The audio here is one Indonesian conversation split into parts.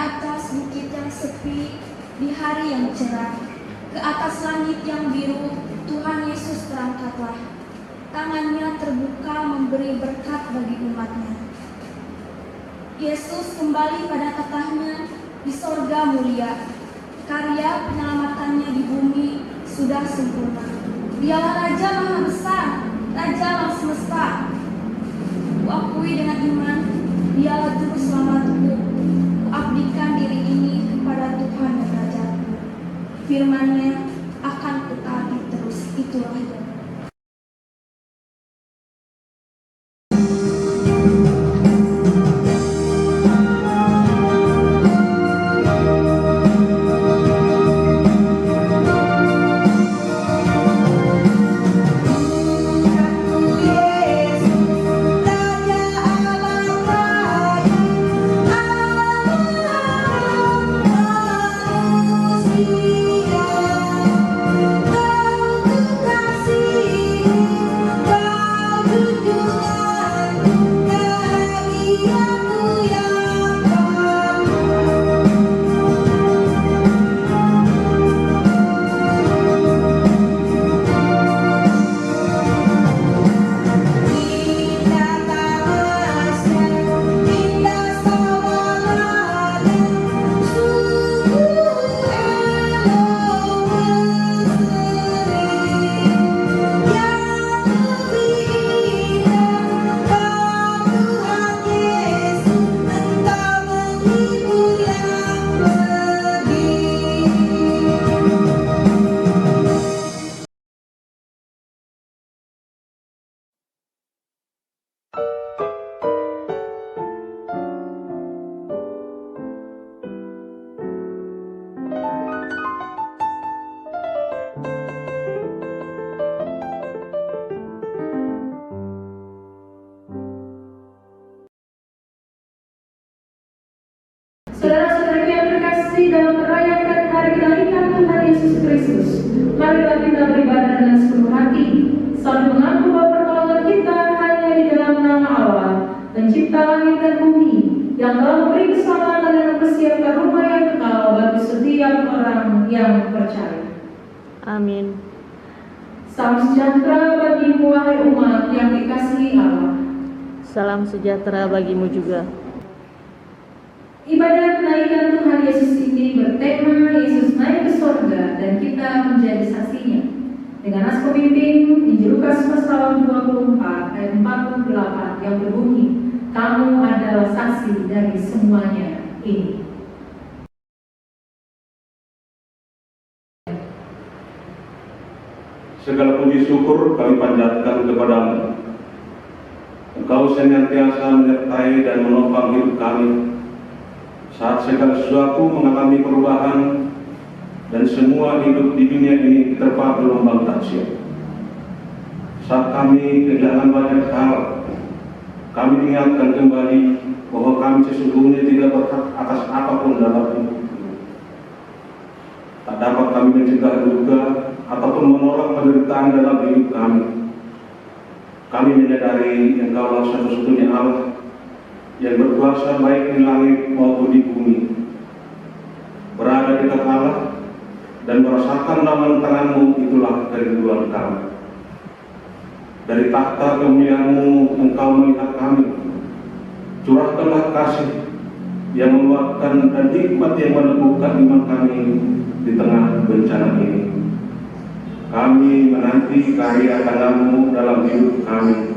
atas bukit yang sepi, di hari yang cerah, ke atas langit yang biru, Tuhan Yesus terangkatlah. Tangannya terbuka memberi berkat bagi umatnya. Yesus kembali pada tatahnya di sorga mulia. Karya penyelamatannya di bumi sudah sempurna. Dialah Raja Maha Besar, Raja Alam Semesta. Kuakui dengan iman, Dialah Juru Selamatku. Kuabdikan diri ini kepada Tuhan dan Rajaku. Firman-Nya akan kutaati terus. Itulah dia. Saudara-saudara yang terkasih, dalam merayakan hari kelahiran Tuhan Yesus Kristus, marilah kita beribadah dengan sepenuh hati, sambil mengaku bahwa pertolongan kita hanya di dalam nama Allah, pencipta langit dan bumi, yang telah memberi keselamatan dan mempersiapkan rumah yang kekal bagi setiap orang yang percaya. Amin. Salam sejahtera bagimu, wahai umat yang dikasihi Allah. Salam sejahtera bagimu juga. Ibadah kenaikan Tuhan Yesus ini bertema Yesus naik ke sorga dan kita menjadi saksinya. Dengan nas pemimpin Injil Lukas pasal 24 ayat 48 yang berbunyi, kamu adalah saksi dari semuanya ini. Segala puji syukur kami panjatkan kepadamu. Engkau senantiasa menyertai dan menopang hidup kami saat segala sesuatu mengalami perubahan dan semua hidup di dunia ini terpa gelombang dahsyat. Saat kami kehilangan banyak hal, kami diingatkan kembali bahwa kami sesungguhnya tidak berhak atas apapun dalam hidup. Tak dapat kami mencegah duka ataupun menolak penderitaan dalam hidup kami. Kami menyadari Engkaulah satu-satunya Allah yang berkuasa baik di langit maupun di bumi, berada di dekat Allah dan merasakan naungan tangan-Mu, itulah kerinduan kami. Dari takhta kemuliaan-Mu Engkau melihat kami. Curahkanlah kasih yang menguatkan dan hikmat yang meneguhkan iman kami di tengah bencana ini. Kami menanti karya tangan-Mu dalam hidup kami.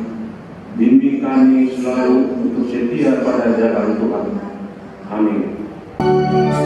Bimbing kami selalu untuk setia pada jalan Tuhan. Amin. Dengan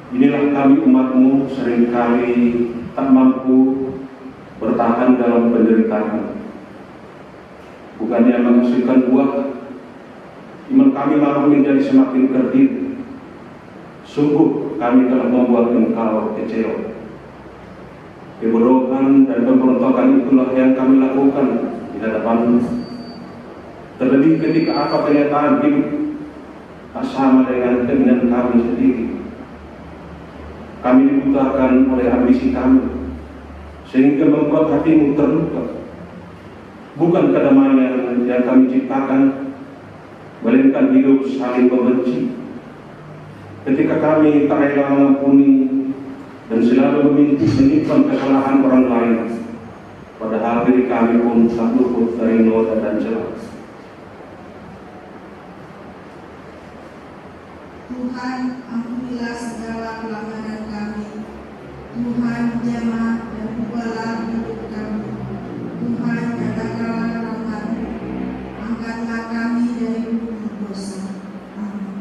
Inilah kami umat-Mu seringkali tak mampu bertahan dalam penderitaan. Bukannya menghasilkan buah, iman kami malah menjadi semakin kerdil. Sungguh kami telah membuat Engkau kecewa. Kebodohan dan pemberontakan itulah yang kami lakukan di hadapan-Mu. Terlebih ketika apa kenyataan hidup tak sama dengan keinginan kami sendiri. Kami dibutakan oleh ambisi kami, sehingga membuat hatimu terluka. Bukan kedamaian yang kami ciptakan, melainkan hidup saling membenci. Ketika kami tak rela mengampuni dan selalu menyimpan kesalahan orang lain, padahal diri kami pun tak luput dari noda dan celah. Tuhan, ampunilah segala pelanggaran kami. Tuhan, jamah dan ubahlah hidup kami. Tuhan, katakanlah rahmat-Mu. Angkatlah kami dari bumi dosa. Amin.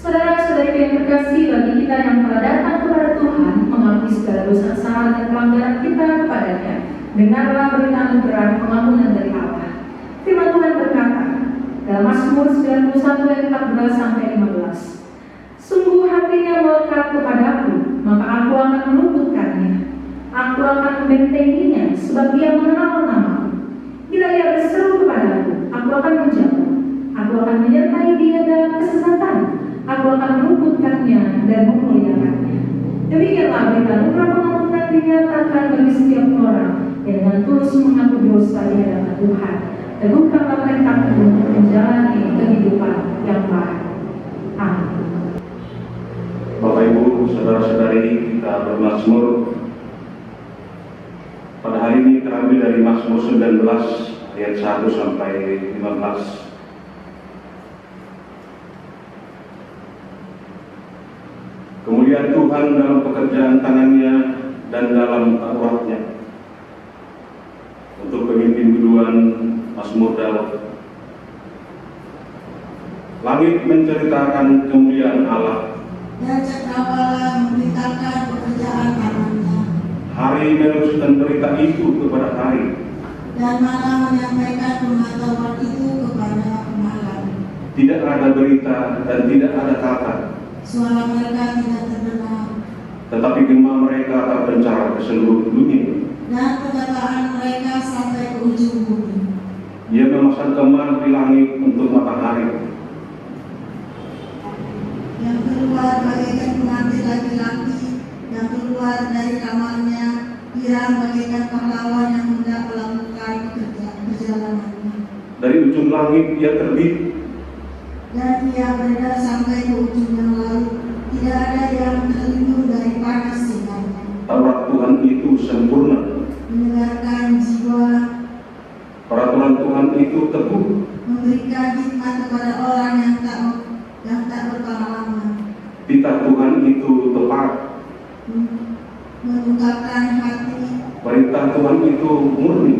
Saudara-saudari yang terkasih, bagi kita yang telah datang kepada Tuhan, mengakui segala dosa kesalahan dan pelanggaran kita kepadanya, dengarlah berita anugerah pengampunan dari Allah. Firman Tuhan berkata dalam Mazmur 91 ayat 14 sampai 15. Sungguh hatinya melekat kepadaku, maka aku akan meluputkannya. Aku akan membentenginya, sebab dia mengenal namaku. Bila ia berseru kepadaku, aku akan menjawab. Aku akan menyertai dia dalam kesesatan. Aku akan meluputkannya dan memuliakannya. Demikianlah berita anugerah pengampunan dinyatakan bagi setiap orang yang dengan tulus mengaku dosa di hadapan Tuhan. Teguhkanlah tekadmu untuk menjalani kehidupan yang baik. Amin. Bapak Ibu, saudara-saudari, kita bermazmur. Pada hari ini terambil dari Mazmur 19 ayat 1 sampai 15. Kemuliaan Tuhan dalam pekerjaan tangannya dan dalam taruhannya. Untuk pemimpin biduan Mazmur Daud. Langit menceritakan kemuliaan Allah. dan cakrawala memberitakan pekerjaan tangannya, Hari meneruskan berita itu kepada hari. dan malam menyampaikan pengetahuan itu kepada malam. Tidak ada berita dan tidak ada kata, Suara mereka tidak terdengar, tetapi gema mereka terpencar ke seluruh dunia. dan perkataan mereka sampai ke ujung bumi. Ia memasang kemah di langit untuk matahari. Yang keluar bagaikan pengantin laki-laki, yang keluar dari kamarnya, Hiram bagaikan pahlawan yang hendak melakukan perjalanannya. Dari ujung langit ia terbit, Dan ia beredar sampai ke ujung yang lain. Tidak ada yang terlindung dari panas sinarnya. Taurat Tuhan itu sempurna. Mendengarkan jiwa, Peraturan Tuhan itu teguh. memberikan hikmat kepada orang yang tak berpengalaman. Titah Tuhan itu tepat. Mengungkapkan hati, Perintah Tuhan itu murni.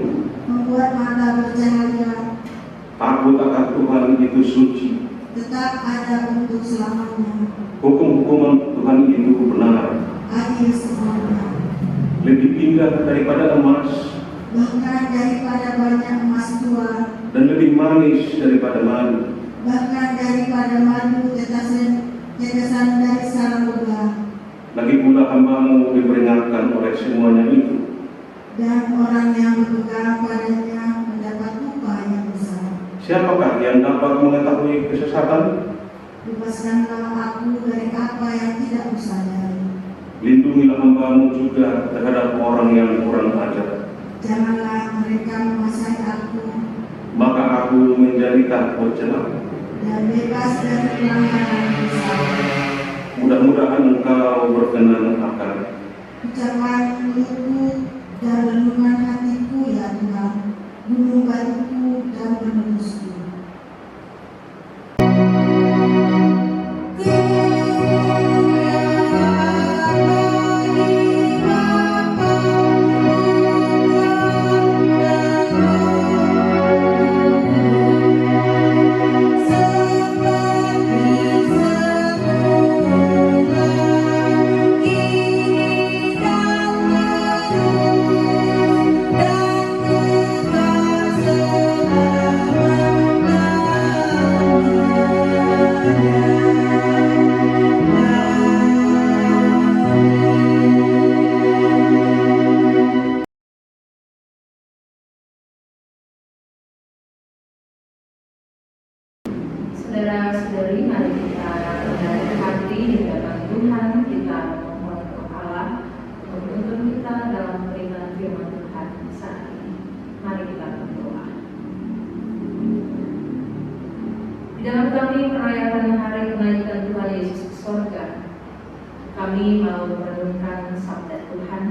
membuat mata bercahaya, Takut akan Tuhan itu suci. tetap ada untuk selamanya. Hukum-hukuman Tuhan itu benar. Adil semuanya, Lebih indah daripada emas bahkan daripada banyak emas tua, dan lebih manis daripada madu. bahkan daripada madu tetesan dari sarang lebah. Lagi pula hambamu diperingatkan oleh semuanya itu. Dan orang yang berpegang padanya mendapat upah yang besar. Siapakah yang dapat mengetahui kesesatan? Lepaskanlah aku dari apa yang tidak kusadari. Lindungilah hambamu juga terhadap orang yang kurang ajar. Janganlah mereka menguasai aku, Maka aku menjadi tak bercelah. dan bebas dari pelanggaran dosa. Mudah-mudahan engkau berkenan akan Ucapan mulutku dan renungan hatiku ya Tuhan, gunung batuku dan penebusku. Saudara-saudari, mari kita rendah hati di hadapan Tuhan. Kita memohon kepada Allah untuk menuntun kita dalam memberikan firman Tuhan saat ini. Mari kita berdoa. Di dalam kami merayakan hari kenaikan Tuhan Yesus ke sorga, kami mau merenungkan sabda Tuhan,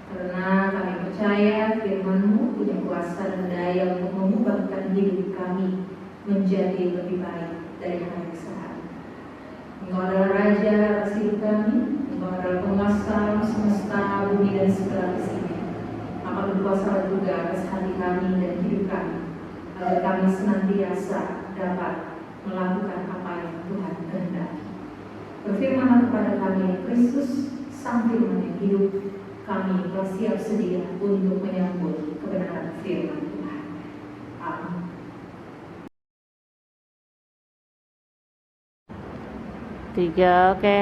karena kami percaya firman-Mu punya kuasa dan daya untuk mengubahkan hidup kami menjadi lebih baik dari hari ke hari. Engkau adalah Raja atas hidup kami, Engkau adalah penguasa semesta bumi dan segala isinya. Maka berkuasa juga atas hati kami dan hidup kami, agar kami senantiasa dapat melakukan apa yang Tuhan kehendaki. Berfirmanlah kepada kami, Kristus, Sang Firman yang hidup, kami telah siap sedia untuk menyambut kebenaran firman Tuhan. Amin. Tiga, oke.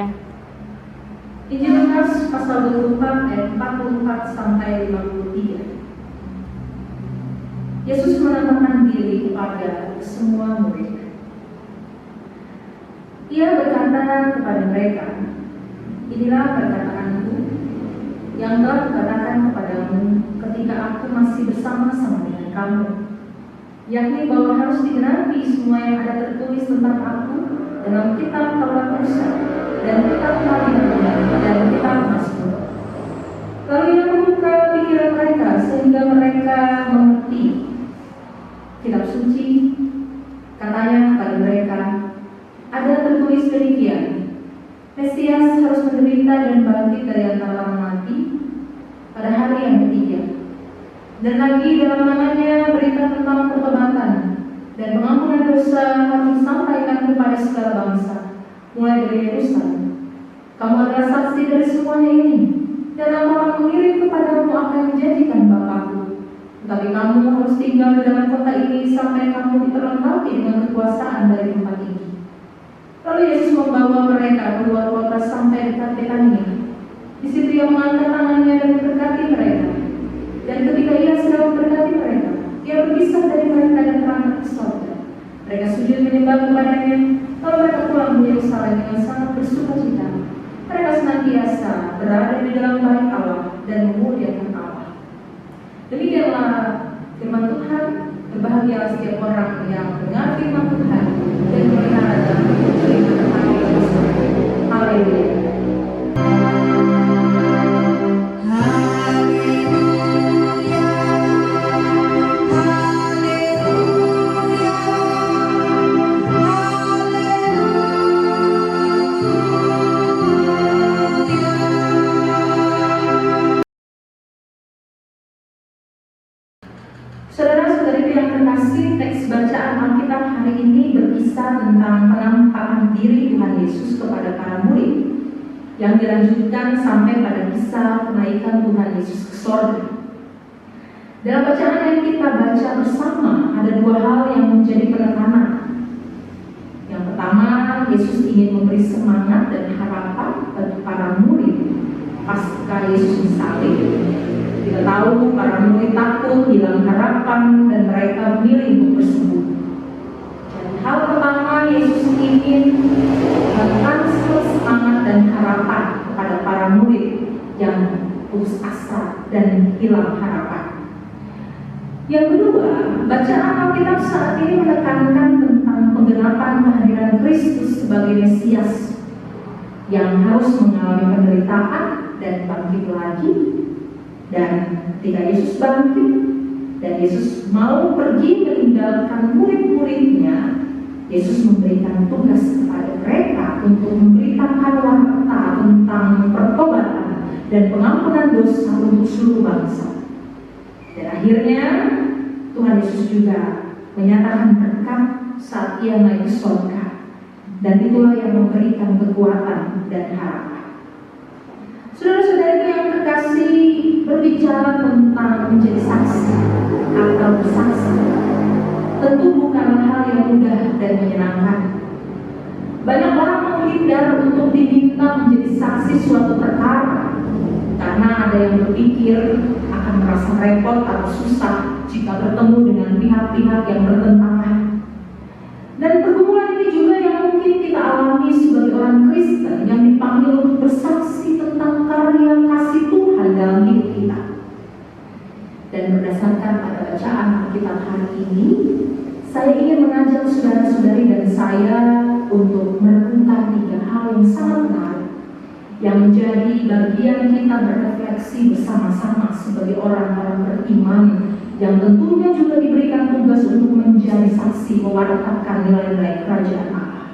Injil Lukas pasal 24 ayat 44 sampai 53. Yesus menantangkan diri kepada semua murid. Ia berkata kepada mereka, inilah perkataanku yang telah kukatakan kepadamu ketika aku masih bersama-sama dengan kamu, yakni bahwa harus digenapi semua yang ada tertulis tentang aku dalam kitab Taurat Musa dan kitab Nabi dan kitab Mazmur. Lalu ia membuka pikiran mereka sehingga mereka mengerti kitab suci. Katanya kepada mereka, ada tertulis demikian, Mesias harus menderita dan bangkit dari antara orang mati pada hari yang ketiga. Dan lagi dalam namanya berita tentang pertobatan dan pengampunan dosa harus sampai kepada segala bangsa, mulai dari Yerusalem. Kamu adalah saksi dari semuanya ini, dan aku akan mengirim kepadamu apa yang menjanjikan Bapakku. Tetapi kamu harus tinggal di dalam kota ini sampai kamu diperlengkapi dengan kekuasaan dari tempat ini. Lalu Yesus membawa mereka keluar kota sampai dekat Betania. Di situ ia mengangkat tangannya dan memberkati mereka. Dan ketika ia sedang memberkati mereka, ia berpisah dari mereka dan berangkat ke sorga. Mereka sujud menyembah kepadanya, lalu mereka pulang ke Yerusalem dengan sangat bersukacita. Mereka senantiasa berada di dalam bait Allah dan memuliakan Allah. Demikianlah firman Tuhan. Berbahagialah setiap orang yang mendengar firman Tuhan dan memelihara dalam cerita tentang Yesus. Haleluya. Saudara-saudari yang terkasih, teks bacaan Alkitab hari ini berkisah tentang penampakan diri Tuhan Yesus kepada para murid yang dilanjutkan sampai pada kisah kenaikan Tuhan Yesus ke sorga. Dalam bacaan yang kita baca bersama, ada dua hal yang menjadi penekanan. Yang pertama, Yesus ingin memberi semangat dan harapan bagi para murid pasca Yesus disalib. Kita tahu para murid takut, hilang harapan, dan mereka memilih untuk bersembunyi. Dan hal pertama, Yesus ingin mentransfer semangat dan harapan kepada para murid yang putus asa dan hilang harapan. Yang kedua, bacaan Alkitab saat ini menekankan tentang penggenapan kehadiran Kristus sebagai Mesias yang harus mengalami penderitaan dan bangkit lagi. Dan ketika Yesus bangkit dan Yesus mau pergi meninggalkan murid-muridnya, Yesus memberikan tugas kepada mereka untuk memberitakan warta tentang pertobatan dan pengampunan dosa untuk seluruh bangsa. Dan akhirnya Tuhan Yesus juga menyatakan berkat saat ia naik ke surga, dan itulah yang memberikan kekuatan dan harapan. Saudara-saudara yang terkasih, berbicara tentang menjadi saksi atau bersaksi tentu bukanlah hal yang mudah dan menyenangkan. Banyak orang menghindar untuk diminta menjadi saksi suatu perkara karena ada yang berpikir akan merasa repot atau susah jika bertemu dengan pihak-pihak yang bertentangan. Dan pergumulan ini juga yang mungkin kita alami sebagai orang Kristen yang dipanggil untuk bersaksi tentang karya kasih Tuhan dalam hidup kita. Dan berdasarkan pada bacaan Alkitab hari ini, saya ingin mengajak saudara-saudari dan saya untuk merenungkan tiga hal yang sangat menarik yang menjadi bagian kita berefleksi bersama-sama sebagai orang-orang beriman yang tentunya juga diberikan tugas untuk menjadi saksi mewartakan nilai-nilai kerajaan Allah.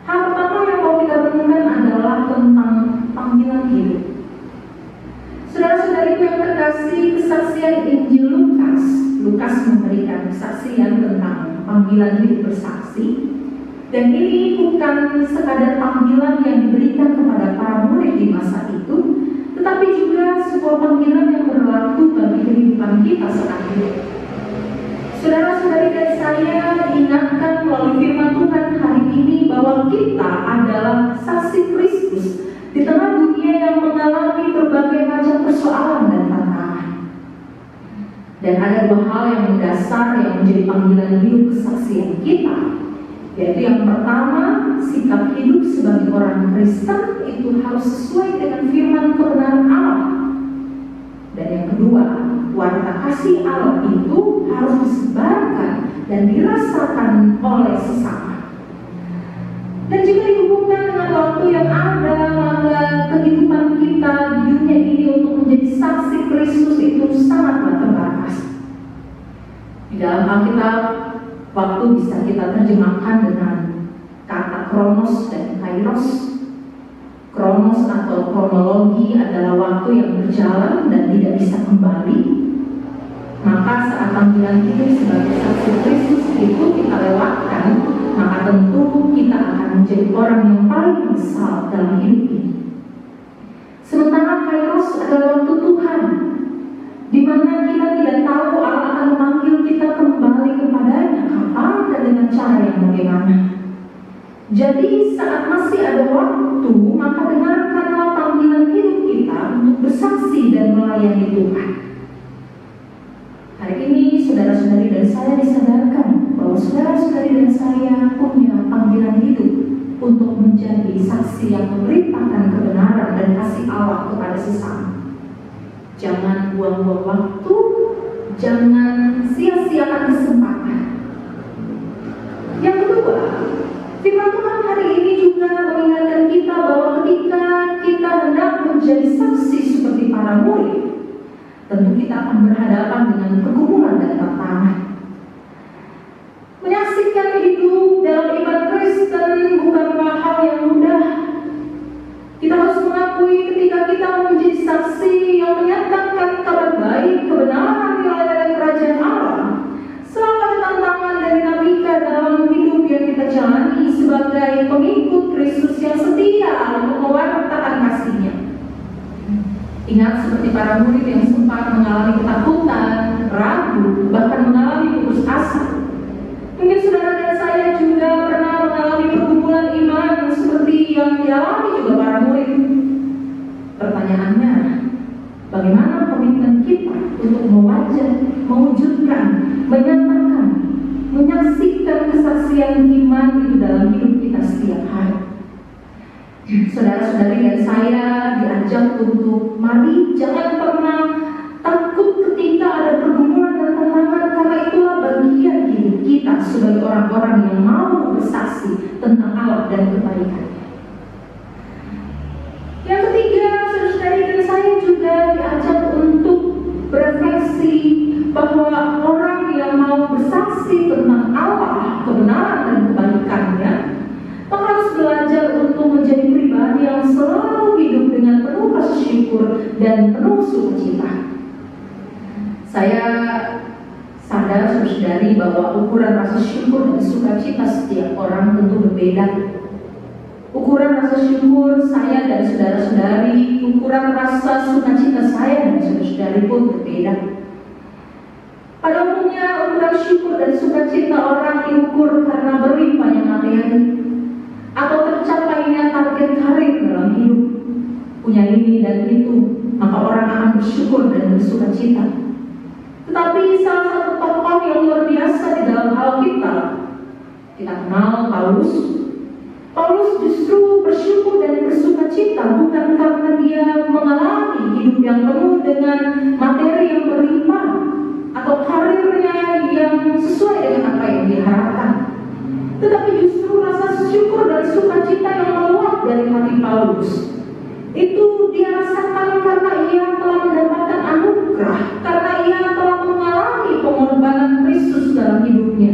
Hal pertama yang mau kita renungkan adalah tentang panggilan hidup. Saudara-saudariku yang terkasih, kesaksian Injil Lukas memberikan kesaksian tentang panggilan hidup bersaksi. Dan ini bukan sekadar panggilan yang diberikan kepada para murid di masa itu, tetapi juga sebuah panggilan yang berlaku bagi kehidupan kita saat ini. Saudara-saudari dan saya diingatkan melalui firman Tuhan hari ini bahwa kita adalah saksi Kristus di tengah dunia yang mengalami berbagai macam persoalan dan tantangan. Dan ada dua hal yang mendasar yang menjadi panggilan hidup kesaksian kita, yaitu yang pertama, sikap hidup sebagai orang Kristen itu harus sesuai dengan firman kebenaran Allah. Dan yang kedua, warta kasih Allah itu harus disebarkan dan dirasakan oleh sesama. Dan juga dihubungkan dengan waktu yang ada, maka kehidupan kita di dunia ini untuk menjadi saksi Kristus itu sangatlah terbatas. Di dalam Alkitab, waktu bisa kita terjemahkan dengan kata kronos dan kairos. Kronos atau kronologi adalah waktu yang berjalan dan tidak bisa kembali. Maka saat panggilan hidup sebagai saksi Kristus itu kita lewatkan, maka tentu menjadi orang yang paling menyesal dalam hidup ini. Sementara Kairos adalah waktu Tuhan, di mana kita tidak tahu Allah akan memanggil kita kembali kepadanya kapan dan dengan cara yang bagaimana. Jadi saat masih ada waktu, maka dengarkanlah panggilan hidup kita untuk bersaksi dan melayani Tuhan. Hari ini saudara-saudari dan saya disadarkan bahwa saudara-saudari dan saya punya panggilan hidup untuk menjadi saksi yang memberitakan kebenaran dan kasih Allah kepada sesama. Jangan buang-buang waktu, jangan sia-siakan kesempatan. Yang kedua, firman Tuhan hari ini juga mengingatkan kita bahwa ketika kita hendak menjadi saksi seperti para murid, tentu kita akan berhadapan dengan pergumulan dan tantangan. Menyaksikan hidup dalam iman Kristen bukanlah hal yang mudah. Kita harus mengakui ketika kita menjadi saksi yang menyatakan kabar baik, kebenaran, nilai dan kerajaan Allah, selalu ada tantangan dan dinamika dalam hidup yang kita jalani sebagai pengikut Kristus yang setia untuk mewartakan kasih-Nya. Ingat seperti para murid yang sempat mengalami ketakutan, ragu, bahkan mengalami putus asa. Mungkin saudara dan saya juga pernah mengalami pergumulan iman seperti yang dialami juga para murid. Pertanyaannya, bagaimana komitmen kita untuk mewujudkan, menyatakan, menyaksikan kesaksian iman itu dalam hidup kita setiap hari? Saudara-saudari dan saya diajak untuk mari jangan pernah takut ketika ada pergumulan dan tantangan, karena itulah bagian hidup kita sebagai orang-orang yang mau bersaksi tentang Allah dan kebaikannya. Yang ketiga, saudara-saudari dan saya juga diajak untuk berefleksi bahwa orang yang mau bersaksi tentang Allah, kebenaran dan kebaikannya, maka harus belajar untuk menjadi pribadi yang selalu hidup dengan penuh rasa syukur dan penuh sukacita. Saya sadar saudari bahwa ukuran rasa syukur dan sukacita setiap orang tentu berbeda. Ukuran rasa syukur saya dan saudara-saudari, ukuran rasa sukacita saya dan saudara-saudari pun berbeda. Pada umumnya ukuran syukur dan sukacita orang diukur karena berlimpahnya materi atau tercapainya target karir dalam hidup. Punya ini dan itu, maka orang akan bersyukur dan bersukacita. Tetapi salah satu tokoh yang luar biasa di dalam Alkitab, kita kenal Paulus. Paulus justru bersyukur dan bersukacita bukan karena dia mengalami hidup yang penuh dengan materi yang berlimpah atau karirnya yang sesuai dengan apa yang diharapkan, tetapi justru rasa syukur dan sukacita yang meluap dari hati Paulus itu dia rasakan karena ia telah mendapatkan anugerah, karena ia telah mengalami pengorbanan Kristus dalam hidupnya,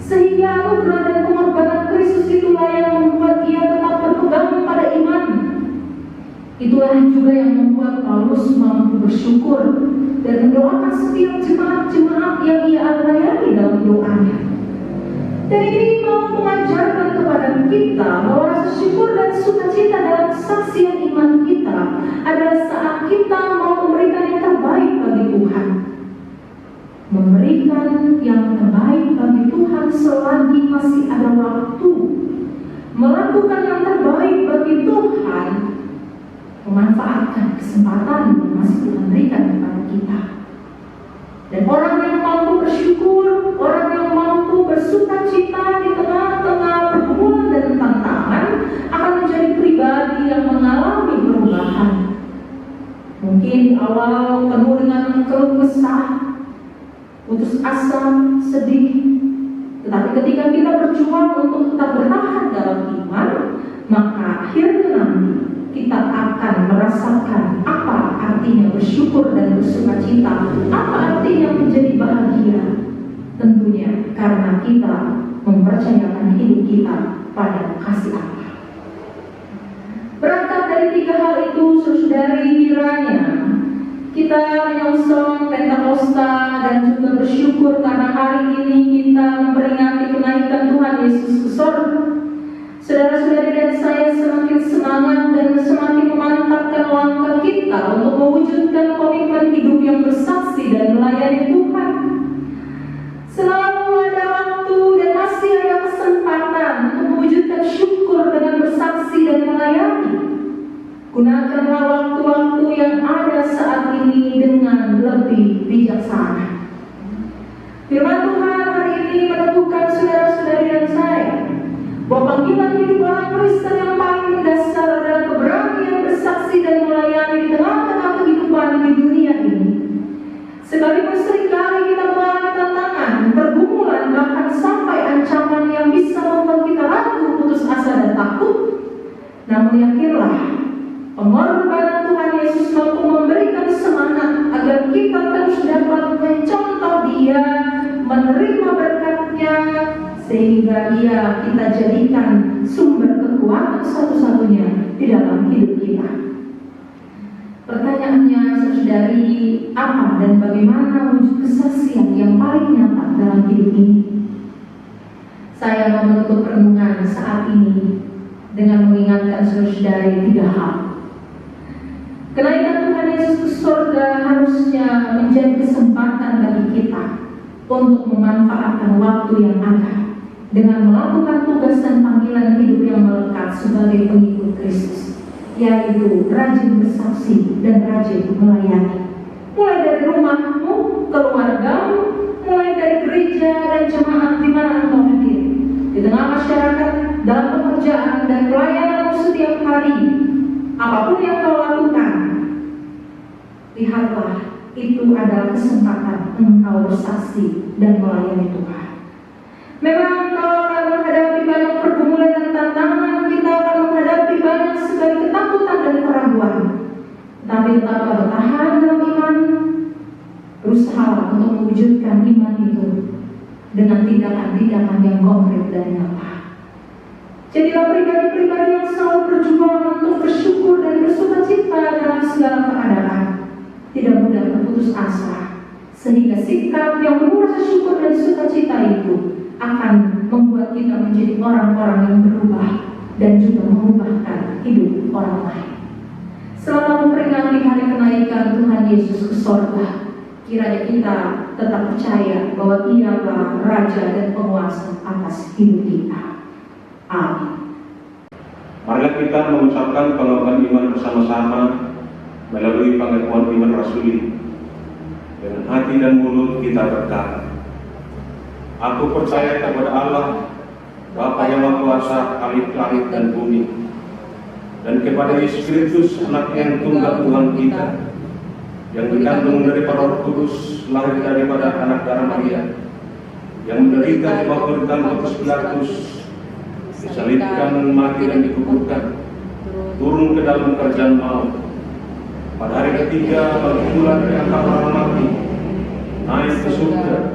sehingga anugerah dan pengorbanan Kristus itulah yang membuat ia tetap berpegang pada iman. Itulah juga yang membuat Paulus mampu bersyukur dan mendoakan setiap jemaat-jemaat yang ia layani dalam doanya. Dan ini mau mengajarkan kepada kita bahwa rasa syukur dan sukacita dalam kesaksian iman kita adalah saat kita mau memberikan yang terbaik bagi Tuhan. Memberikan yang terbaik bagi Tuhan selagi masih ada waktu. Melakukan yang terbaik bagi Tuhan, memanfaatkan kesempatan yang masih Tuhan berikan kepada kita. Dan orang yang mampu bersyukur, orang yang mampu bersukacita di tengah-tengah pergumulan dan tantangan akan menjadi pribadi yang mengalami perubahan. Mungkin di awal penuh dengan keluh kesah, putus asa, sedih, tetapi ketika kita berjuang untuk tetap bertahan dalam iman, maka akhirnya nanti kita akan merasakan apa artinya bersyukur dan bersukacita, apa artinya menjadi bahagia. Tentunya karena kita mempercayakan hidup kita pada kasih Allah. Berangkat dari tiga hal itu, saudari, kiranya kita menyongsong Pentakosta dan juga bersyukur karena hari ini kita memperingati kenaikan Tuhan Yesus ke surga. Saudara saudara-saudari dan saya semakin semangat dan semakin memantapkan langkah kita untuk mewujudkan komitmen hidup yang bersaksi dan melayani Tuhan. Selalu ada waktu dan masih ada kesempatan untuk mewujudkan syukur dengan bersaksi dan melayani. Gunakanlah waktu-waktu yang ada saat ini dengan lebih bijaksana. Firman Tuhan hari ini meneguhkan saudara-saudari dan saya bahwa panggilan hidup orang Kristen yang paling mendasar adalah keberanian bersaksi dan melayani di tengah-tengah kehidupan di dunia ini. Sekalipun seringkali kita mengalami tantangan, pergumulan, bahkan sampai ancaman yang bisa membuat kita ragu, putus asa dan takut, namun yakinlah, pengorbanan Tuhan Yesus mampu memberikan semangat agar kita terus dapat mencontoh Dia, menerima berkat-Nya, sehingga Ia kita jadikan sumber kekuatan satu-satunya di dalam hidup kita. Pertanyaannya, saudari, apa dan bagaimana wujud kesaksian yang paling nyata dalam hidup ini? Saya mau menutup renungan saat ini dengan mengingatkan saudari 3 hal. Kenaikan Tuhan Yesus ke surga harusnya menjadi kesempatan bagi kita untuk memanfaatkan waktu yang ada dengan melakukan tugas dan panggilan hidup yang melekat sebagai pengikut Kristus, yaitu rajin bersaksi dan rajin melayani. Mulai dari rumahmu, keluargamu, mulai dari gereja dan jemaat di mana engkau hadir, di tengah masyarakat, dalam pekerjaan dan pelayananmu setiap hari. Apapun yang kau lakukan, lihatlah itu adalah kesempatan engkau bersaksi dan melayani Tuhan. Memang engkau akan menghadapi banyak pergumulan dan tantangan, kita akan menghadapi banyak sekali ketakutan dan keraguan. Tapi tetaplah bertahan dalam iman, berusaha untuk mewujudkan iman itu dengan tindakan-tindakan yang konkret dan nyata. Jadilah pribadi-pribadi yang selalu berjuang untuk bersyukur dan bersukacita dalam segala keadaan. Tidak mudah berputus asa, sehingga sikap yang penuh rasa syukur dan sukacita itu akan membuat kita menjadi orang-orang yang berubah dan juga mengubahkan hidup orang lain. Selama memperingati hari kenaikan Tuhan Yesus ke sorga, kiranya kita tetap percaya bahwa Dialah Raja dan Penguasa atas hidup kita. Amin. Marilah kita mengucapkan pengakuan iman bersama-sama melalui pengakuan iman rasuli. Dengan hati dan mulut kita berkata, aku percaya kepada Allah, Bapa yang Maha Kuasa, Khalik langit dan bumi, dan kepada Yesus Kristus, Anak yang tunggal Tuhan kita, yang dikandung daripada Roh Kudus, lahir daripada anak darah Maria, yang menderita di bawah penderitaan Pontius Pilatus, disalibkan, mati dan dikuburkan, turun ke dalam kerjaan maut, pada hari ketiga berpulang dari antara orang mati, naik ke surga,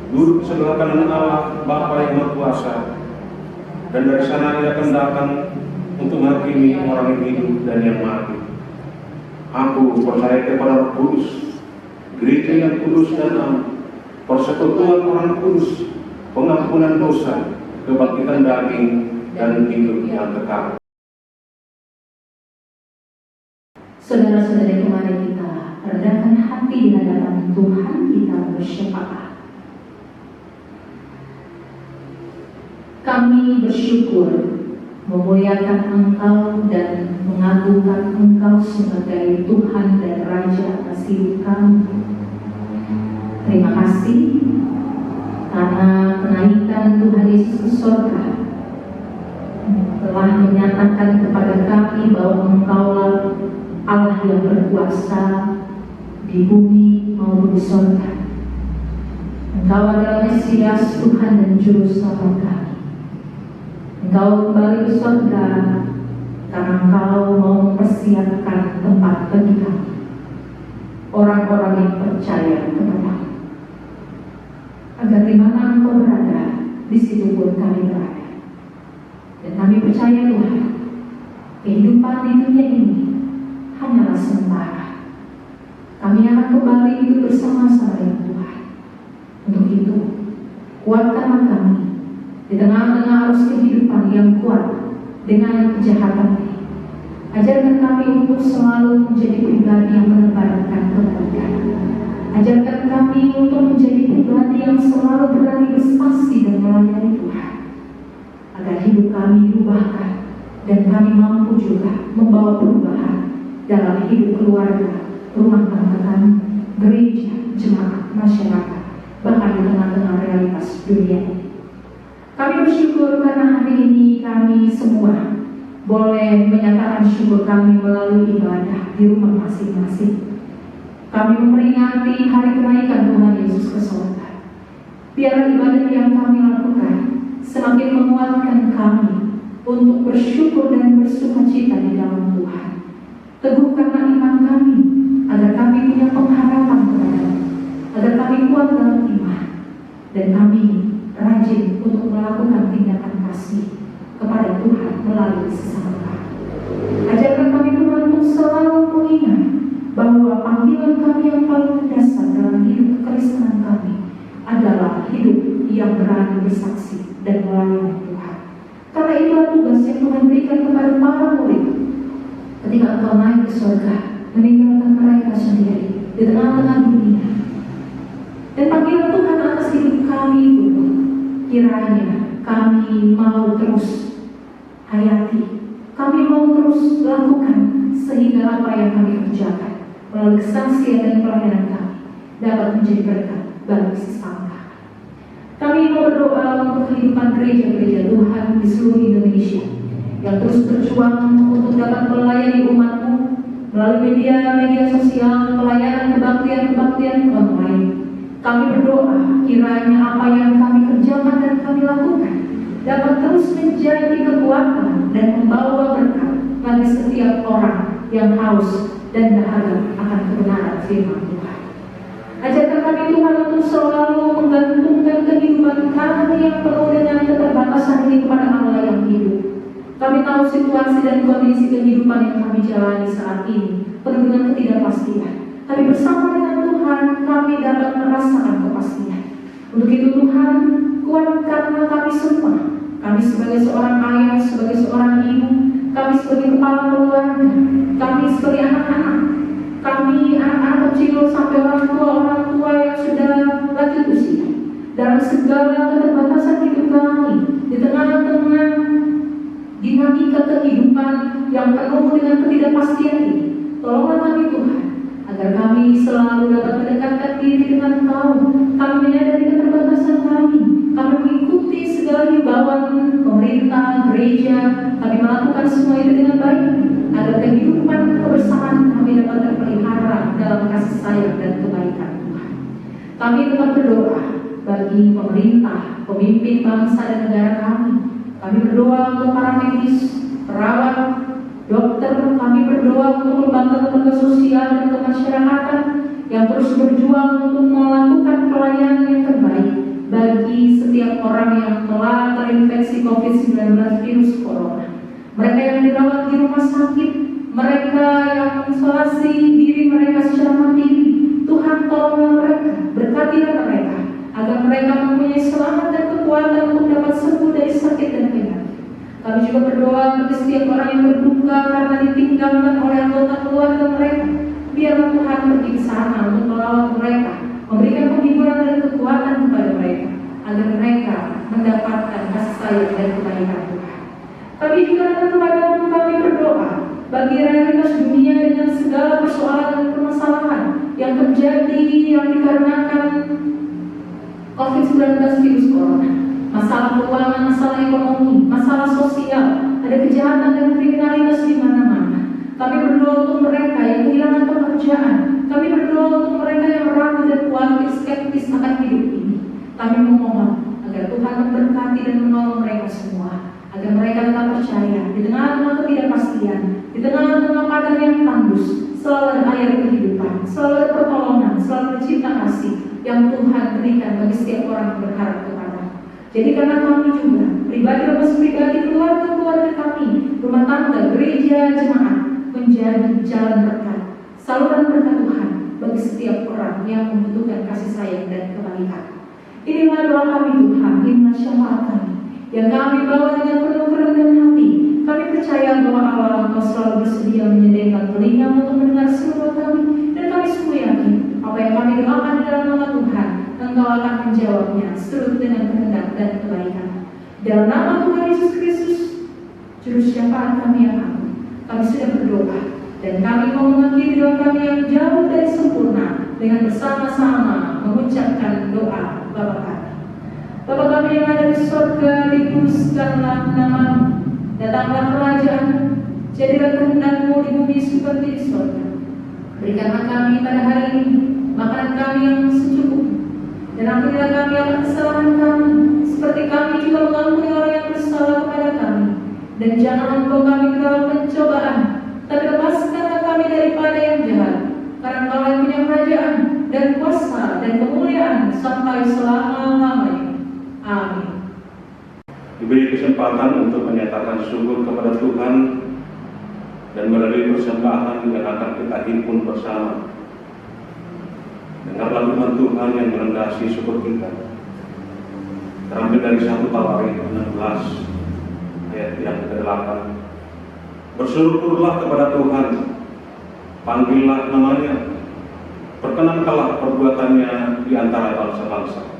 duduk di sebelah kanan Allah Bapa yang Maha Kuasa, dan dari sana Ia akan datang untuk menghakimi orang yang hidup dan yang mati. Aku percaya kepada Roh Kudus, gereja yang kudus dan am, persekutuan orang kudus, pengampunan dosa, kebangkitan daging dan hidup yang kekal. Saudara-saudari, mari kita rendahkan hati di hadapan Tuhan kita bersyafaat. Kami bersyukur memuliakan Engkau dan mengagungkan Engkau sebagai Tuhan dan Raja atas hidup kami. Terima kasih karena kenaikan Tuhan Yesus ke surga telah menyatakan kepada kami bahwa Engkaulah Allah yang berkuasa di bumi maupun di surga. Engkau adalah Mesias, Tuhan dan Juru Selamat kami. Engkau kembali ke surga karena Engkau mau mempersiapkan tempat bagi kami, orang-orang yang percaya kepada-Mu, agar di mana Engkau berada, di situ pun kami berada. Dan kami percaya Tuhan, kehidupan di dunia ini hanyalah sementara. Kami akan kembali hidup bersama-sama dengan Tuhan. Untuk itu, kuatkanlah kami di tengah-tengah arus kehidupan yang kuat dengan kejahatan ini. Ajarkan kami untuk selalu menjadi pribadi yang menebarkan kebaikan. Ajarkan kami untuk menjadi pribadi yang selalu berani bersaksi dan melayani Tuhan, agar hidup kami diubahkan dan kami mampu juga membawa perubahan dalam hidup keluarga, rumah tangga kami, gereja, jemaat, masyarakat, bahkan di tengah-tengah realitas dunia ini. Kami bersyukur karena hari ini kami semua boleh menyatakan syukur kami melalui ibadah di rumah masing-masing. Kami memperingati hari kenaikan Tuhan Yesus ke surga. Biarlah ibadah yang kami lakukan semakin menguatkan kami untuk bersyukur dan bersukacita di dalam Tuhan. Teguhkanlah iman kami, agar kami punya pengharapan kepada-Mu, agar kami kuat dalam iman, dan kami rajin untuk melakukan tindakan kasih kepada Tuhan melalui sesama kami. Ajarkan kami Tuhan untuk selalu mengingat bahwa panggilan kami yang paling dasar dalam hidup kekristenan kami adalah hidup yang berani bersaksi dan melayani Tuhan. Karena itulah tugas yang Tuhan berikan kepada para murid ketika Engkau naik ke surga, meninggalkan mereka sendiri di tengah-tengah dunia. Dan panggilan Tuhan atas hidup kami itu, kiranya kami mau terus hayati, kami mau terus lakukan, sehingga apa yang kami kerjakan melalui kesaksian dan pelayanan kami dapat menjadi berkat bagi sesama. Kami mau berdoa untuk kehidupan gereja-gereja Tuhan di seluruh Indonesia yang terus berjuang untuk dapat melayani umat-Mu melalui media-media sosial, pelayanan kebaktian-kebaktian online. Kami berdoa kiranya apa yang kami kerjakan dan kami lakukan dapat terus menjadi kekuatan dan membawa berkat bagi setiap orang yang haus dan dahaga akan kebenaran firman Tuhan. Ajarkan kami Tuhan untuk selalu menggantungkan kehidupan kami yang penuh dengan keterbatasan ini kepada Allah yang hidup. Kami tahu situasi dan kondisi kehidupan yang kami jalani saat ini penuh dengan ketidakpastian. Tapi bersama dengan Tuhan kami dapat merasakan kepastian. Untuk itu Tuhan, kuatkanlah kami semua. Kami sebagai seorang ayah, sebagai seorang ibu, kami sebagai kepala keluarga, kami sebagai anak-anak, kami anak-anak kecil sampai orang tua yang sudah lanjut usia. Dalam segala keterbatasan hidup kami, di tengah-tengah dinamika kehidupan yang penuh dengan ketidakpastian ini, tolonglah kami Tuhan, agar kami selalu dapat mendekatkan diri dengan Engkau. Kami menyadari keterbatasan kami mengikuti segala himbauan pemerintah, gereja, kami melakukan semua itu dengan baik, agar kehidupan kebersamaan kami dapat terpelihara dalam kasih sayang dan kebaikan Tuhan. Kami tetap berdoa bagi pemerintah, pemimpin bangsa dan negara kami. Kami berdoa untuk para medis, perawat, dokter. Kami berdoa untuk lembaga-lembaga sosial dan kemasyarakatan yang terus berjuang untuk melakukan pelayanan yang terbaik bagi setiap orang yang telah terinfeksi COVID-19 virus corona. Mereka yang dirawat di rumah sakit, mereka yang mengisolasi diri mereka secara mandiri, Tuhan tolonglah mereka, berkatilah mereka, agar mereka mempunyai selamat dan kekuatan untuk dapat sembuh dari sakit dan penyakit. Kami juga berdoa bagi setiap orang yang berduka karena ditinggalkan oleh anggota keluarga mereka. Biarlah Tuhan pergi ke sana untuk merawat mereka, memberikan penghiburan dan kekuatan kepada mereka, agar mereka mendapatkan kasih sayang dan kebaikan Tuhan. Kami juga datang kepada-Mu, kami berdoa bagi realitas dunia dengan segala persoalan dan permasalahan yang terjadi yang dikarenakan COVID-19 virus corona. Masalah keuangan, masalah ekonomi, masalah sosial, ada kejahatan dan kriminalitas di mana-mana. Kami berdoa untuk mereka yang kehilangan pekerjaan. Kami berdoa untuk mereka yang ragu dan khawatir, skeptis akan hidup ini. Kami memohon agar Tuhan memberkati dan menolong mereka semua, agar mereka tetap percaya di tengah-tengah ketidakpastian, di tengah-tengah padang yang tandus, selalu ada air kehidupan, selalu ada pertolongan, selalu ada cinta kasih yang Tuhan berikan bagi setiap orang yang berharap kepada. Jadi karena kami juga pribadi, keluarga kami, rumah tangga, gereja, jemaat menjadi jalan berkat, saluran berkat Tuhan bagi setiap orang yang membutuhkan kasih sayang dan kebaikan. Inilah doa kami Tuhan, inilah syafaat kami yang kami bawa dengan penuh kerendahan hati. Kami mendengar doa Allah, Engkau selalu bersedia menyediakan telinga untuk mendengar seru kami, dan kami sungguh yakin apa yang kami doakan di dalam nama Tuhan, Engkau akan menjawabnya seturut dengan kehendak dan kebaikan. Dalam nama Tuhan Yesus Kristus, Juru Syafaat kami yang agung, kami sudah berdoa, dan kami mau mengakhiri doa kami yang jauh dari sempurna dengan bersama-sama mengucapkan doa Bapa kami. Bapa kami yang ada di surga, dikuduskanlah nama-Mu, datanglah kerajaan, jadilah kehendak-Mu di bumi seperti di surga. Berikanlah kami pada hari ini makanan kami yang secukupnya, dan ampunilah kami akan kesalahan kami, seperti kami juga mengampuni orang yang bersalah kepada kami. Dan jangan membawa kami ke dalam pencobaan, tapi lepaskanlah kami daripada yang jahat. Karena Engkau yang punya kerajaan dan kuasa dan kemuliaan sampai selama-lamanya. Amin. Diberi kesempatan untuk menyatakan syukur kepada Tuhan dan melalui persembahan yang akan kita himpun bersama. Dengarlah firman Tuhan yang merendasi syukur kita. Terambil dari 1 Tawarikh 16 ayat yang ke-8. Bersyukurlah kepada Tuhan, panggillah namanya, perkenankanlah perbuatannya di antara bangsa-bangsa.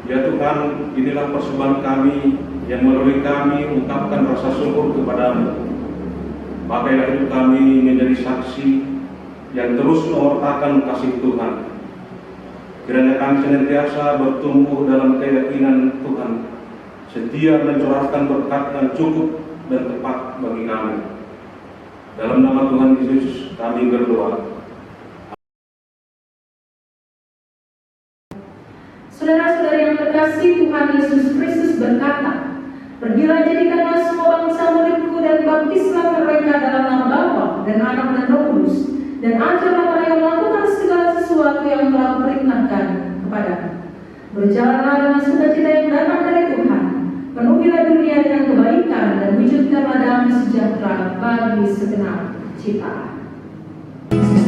Ya Tuhan, inilah persembahan kami yang melalui kami ungkapkan rasa syukur kepada-Mu. Pakailah hidup kami menjadi saksi yang terus mewartakan kasih Tuhan. Kiranya kami senantiasa bertumbuh dalam keyakinan Tuhan, setia mencurahkan berkat yang cukup dan tepat bagi kami. Dalam nama Tuhan Yesus kami berdoa. Saudara-saudara yang terkasih, Tuhan Yesus Kristus berkata, "Pergilah jadikanlah semua bangsa muridku dan baptislah mereka dalam nama Bapa dan Anak dan Roh Kudus, dan ajarlah mereka melakukan segala sesuatu yang telah kuperintahkan kepadamu. Berjalanlah dengan sukacita yang datang dari Tuhan, penuhilah dunia dengan kebaikan dan wujudkanlah damai sejahtera bagi segenap ciptaan." Thank you.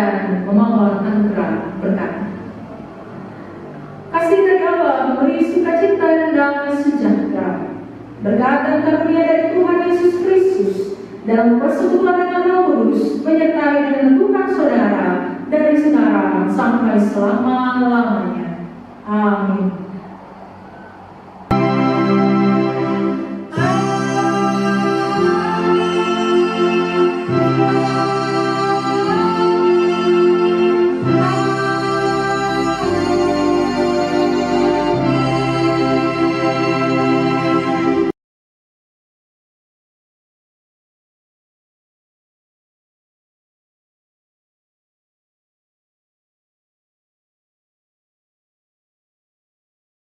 dan memohon anugerah berkat. Kasih dari Allah memberi sukacita dan damai sejahtera, berkat dan karunia dari Tuhan Yesus Kristus dalam persekutuan dengan Roh Kudus menyertai dan meneguhkan saudara dari sekarang sampai selama-lamanya. Amin.